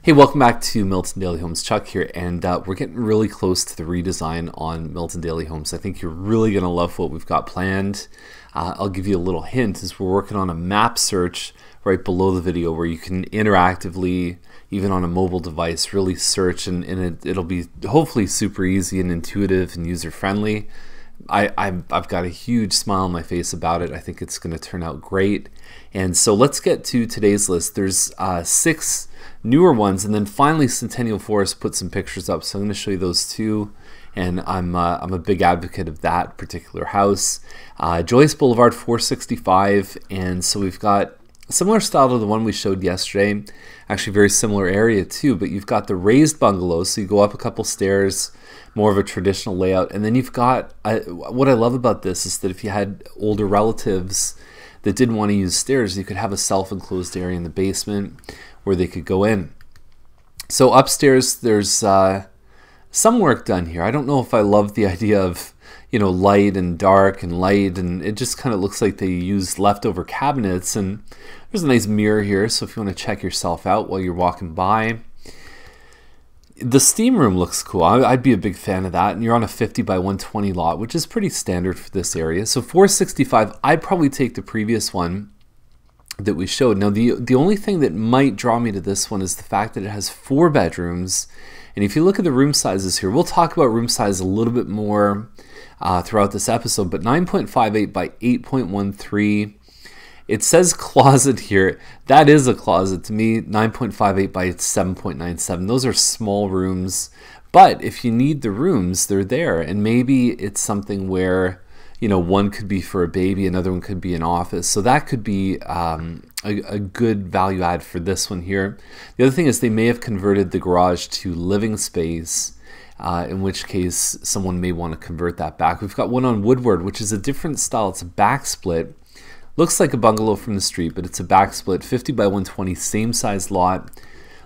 Hey, welcome back to Milton Daily Homes. Chuck here, and we're getting really close to the redesign on Milton Daily Homes. I think you're really going to love what we've got planned. I'll give you a little hint as we're working on a map search right below the video where you can interactively, even on a mobile device, really search, and it'll be hopefully super easy and intuitive and user-friendly. I've got a huge smile on my face about it. I think it's going to turn out great. And so let's get to today's list. There's 6 newer ones, and then finally Centennial Forest put some pictures up, so I'm going to show you those too. And I'm a big advocate of that particular house. Joyce Boulevard 465, and so we've got a similar style to the one we showed yesterday, actually very similar area too, but you've got the raised bungalows, so you go up a couple stairs, more of a traditional layout, and then you've got, what I love about this is that if you had older relatives that didn't want to use stairs, you could have a self-enclosed area in the basement where they could go in. So upstairs there's some work done here. I don't know if I love the idea of, you know, light and dark and light, and it just kind of looks like they used leftover cabinets. And there's a nice mirror here, so if you want to check yourself out while you're walking by. The steam room looks cool. I'd be a big fan of that, and you're on a 50 by 120 lot, which is pretty standard for this area. So 465, I'd probably take the previous one that we showed. Now the only thing that might draw me to this one is the fact that it has 4 bedrooms. And if you look at the room sizes here, we'll talk about room size a little bit more throughout this episode, but 9.58 by 8.13. It says closet here. That is a closet to me. 9.58 by 7.97. Those are small rooms, but if you need the rooms, they're there. And maybe it's something where, you know, one could be for a baby, another one could be an office. So that could be a good value add for this one here. The other thing is they may have converted the garage to living space, in which case someone may want to convert that back. We've got one on Woodward, which is a different style. It's a back split. Looks like a bungalow from the street, but it's a back split, 50 by 120, same size lot.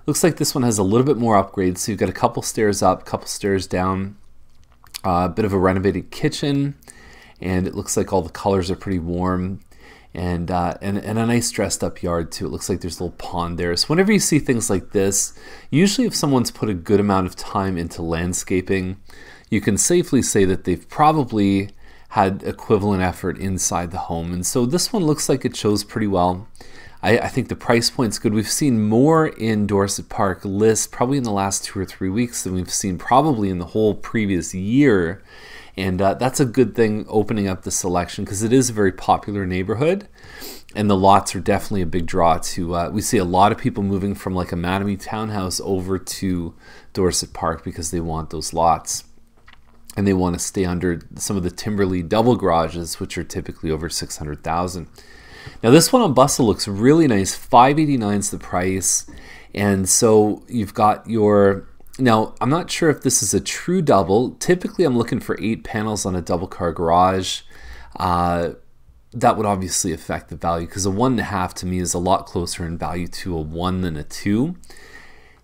Looks like this one has a little bit more upgrades. So you've got a couple stairs up, couple stairs down, a bit of a renovated kitchen, and it looks like all the colors are pretty warm, and a nice dressed up yard too. It looks like there's a little pond there. So whenever you see things like this, usually if someone's put a good amount of time into landscaping, you can safely say that they've probably had equivalent effort inside the home. And so this one looks like it shows pretty well. I think the price point's good. We've seen more in Dorset Park lists probably in the last 2 or 3 weeks than we've seen probably in the whole previous year. And that's a good thing, opening up the selection, because it is a very popular neighborhood, and the lots are definitely a big draw to, we see a lot of people moving from like a Mattamy townhouse over to Dorset Park because they want those lots. And they want to stay under some of the Timberley double garages, which are typically over $600,000. Now this one on Bustle looks really nice. $589 is the price, and so you've got your. Now I'm not sure if this is a true double. Typically, I'm looking for 8 panels on a double car garage. That would obviously affect the value, because a 1.5 to me is a lot closer in value to a 1 than a 2.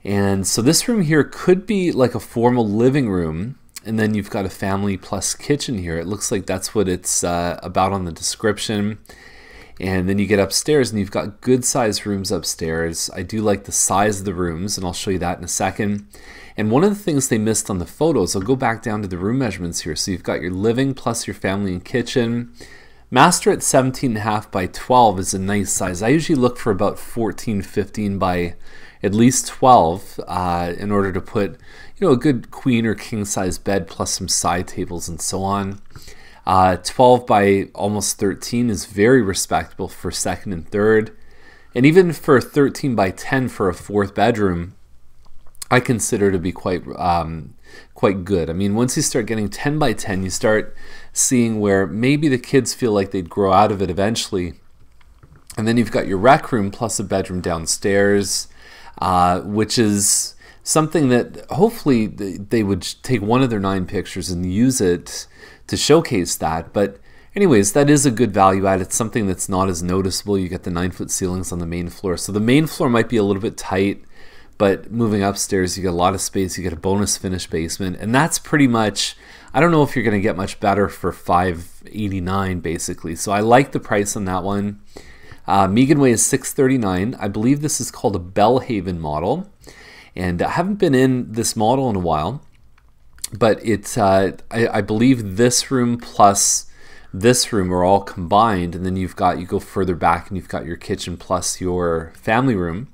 And so this room here could be like a formal living room. And then you've got a family plus kitchen here. It looks like that's what it's about on the description. And then you get upstairs and you've got good sized rooms upstairs. I do like the size of the rooms, and I'll show you that in a second. And one of the things they missed on the photos, I'll go back down to the room measurements here. So you've got your living plus your family and kitchen. Master at 17.5 by 12 is a nice size. I usually look for about 14, 15 by at least 12 in order to put, you know, a good queen or king size bed plus some side tables and so on. 12 by almost 13 is very respectable for second and third, and even for 13 by 10 for a 4th bedroom, I consider to be quite good. I mean, once you start getting 10 by 10, you start seeing where maybe the kids feel like they'd grow out of it eventually. And then you've got your rec room plus a bedroom downstairs, which is something that hopefully they would take one of their 9 pictures and use it to showcase that. But anyways, that is a good value add. It's something that's not as noticeable. You get the 9-foot ceilings on the main floor. So the main floor might be a little bit tight, but moving upstairs, you get a lot of space. You get a bonus finished basement. And that's pretty much, I don't know if you're going to get much better for $589 basically. So I like the price on that one. Megan Way is $639. I believe this is called a Bellhaven model. And I haven't been in this model in a while, but it's I believe this room plus this room are all combined, and then you go further back and you've got your kitchen plus your family room.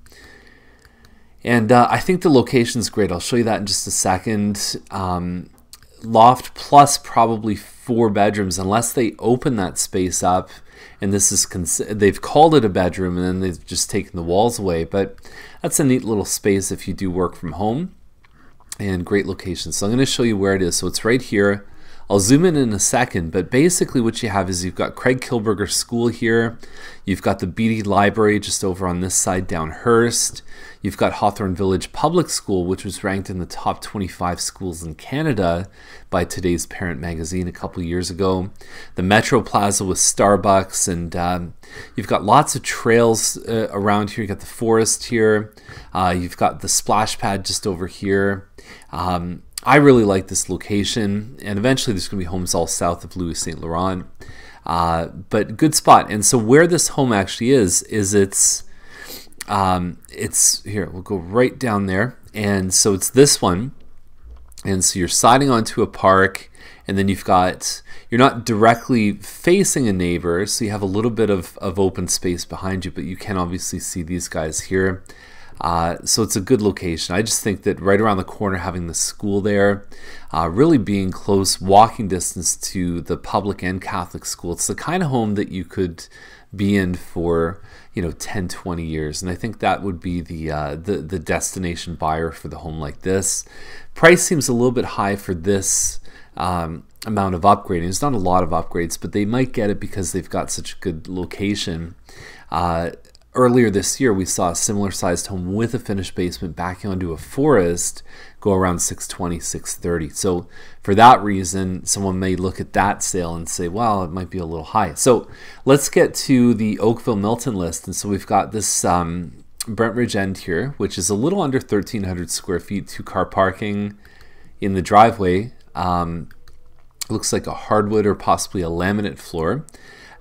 And I think the location's great. I'll show you that in just a second. Loft plus probably 4 bedrooms, unless they open that space up, and this is they've called it a bedroom and then they've just taken the walls away. But that's a neat little space if you do work from home, and great location. So I'm going to show you where it is. So it's right here. I'll zoom in a second, but basically what you have is you've got Craig Kilberger School here. You've got the Beatty Library just over on this side down Hearst. You've got Hawthorne Village Public School, which was ranked in the top 25 schools in Canada by Today's Parent magazine a couple years ago. The Metro Plaza with Starbucks, and you've got lots of trails around here. You've got the forest here. You've got the splash pad just over here. I really like this location, and eventually there's going to be homes all south of Louis St. Laurent, but good spot. And so where this home actually is it's here, we'll go right down there, and so it's this one, and so you're siding onto a park, and then you're not directly facing a neighbor, so you have a little bit of open space behind you, but you can obviously see these guys here. So it's a good location. I just think that right around the corner, having the school there, really being close walking distance to the public and Catholic school, it's the kind of home that you could be in for 10, 20 years, and I think that would be the destination buyer for the home like this. Price seems a little bit high for this amount of upgrading. It's not a lot of upgrades, but they might get it because they've got such a good location. Earlier this year, we saw a similar sized home with a finished basement backing onto a forest go around $620, $630. So for that reason, someone may look at that sale and say, well, it might be a little high. So let's get to the Oakville Milton list. And so we've got this Brentridge End here, which is a little under 1,300 square feet, 2-car parking in the driveway. Looks like a hardwood or possibly a laminate floor.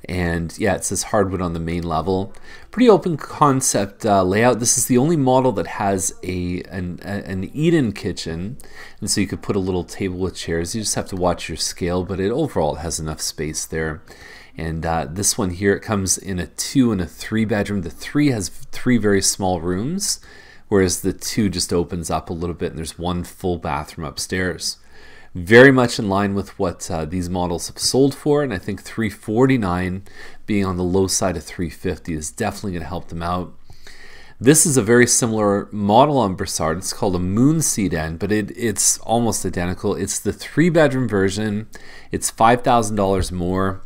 And yeah, it says hardwood on the main level. Pretty open concept layout. This is the only model that has an eat-in kitchen, and so you could put a little table with chairs. You just have to watch your scale, but overall it has enough space there. And this one here, it comes in a 2 and a 3 bedroom. The 3 has 3 very small rooms, whereas the 2 just opens up a little bit, and there's 1 full bathroom upstairs. Very much in line with what these models have sold for, and I think $349 being on the low side of $350 is definitely going to help them out. This is a very similar model on Brossard. It's called a Moonseed End, but it's almost identical. It's the 3-bedroom version. It's $5,000 more.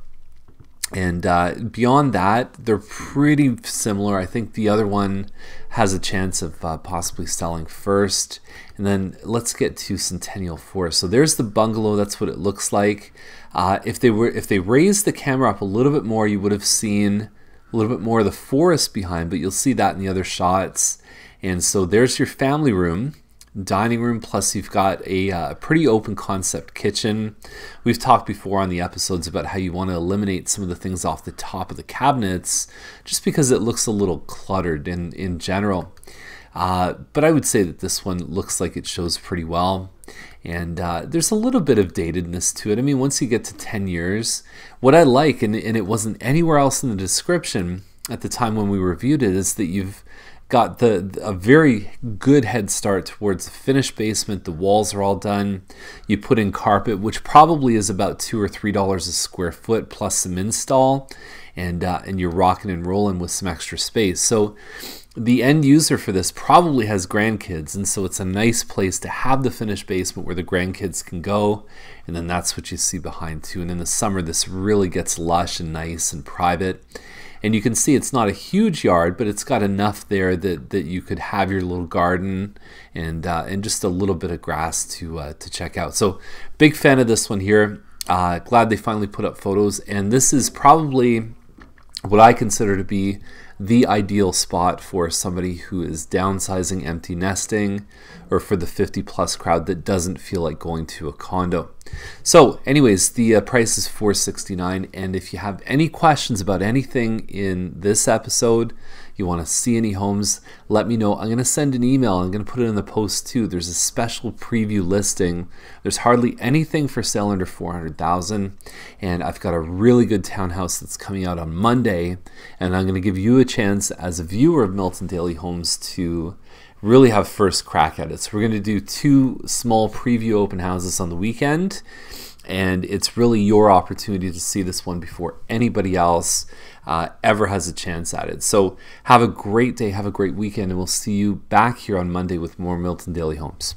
And beyond that, they're pretty similar. I think the other one has a chance of possibly selling first. And then let's get to Centennial Forest. So there's the bungalow. That's what it looks like. If they raised the camera up a little bit more, you would have seen a little bit more of the forest behind, but you'll see that in the other shots. And so there's your family room, dining room, plus you've got a pretty open concept kitchen. We've talked before on the episodes about how you want to eliminate some of the things off the top of the cabinets just because it looks a little cluttered in general. But I would say that this one looks like it shows pretty well. And there's a little bit of datedness to it. I mean, once you get to 10 years, what I like, and it wasn't anywhere else in the description at the time when we reviewed it, is that you've got a very good head start towards the finished basement. The walls are all done. You put in carpet, which probably is about $2 or $3 a square foot plus some install, and you're rocking and rolling with some extra space. So the end user for this probably has grandkids, and so it's a nice place to have the finished basement where the grandkids can go, and then that's what you see behind too. And in the summer, this really gets lush and nice and private. And you can see it's not a huge yard, but it's got enough there that you could have your little garden and just a little bit of grass to check out. So big fan of this one here. Glad they finally put up photos, and this is probably what I consider to be the ideal spot for somebody who is downsizing, empty nesting, or for the 50-plus crowd that doesn't feel like going to a condo. So anyways, the price is $469, and if you have any questions about anything in this episode, you want to see any homes, let me know. I'm going to send an email. I'm going to put it in the post too. There's a special preview listing. There's hardly anything for sale under $400,000, and I've got a really good townhouse that's coming out on Monday, and I'm going to give you a chance as a viewer of Milton Daily Homes to really have first crack at it. So we're going to do 2 small preview open houses on the weekend, and it's really your opportunity to see this one before anybody else ever has a chance at it. So have a great day, have a great weekend, and we'll see you back here on Monday with more Milton Daily Homes.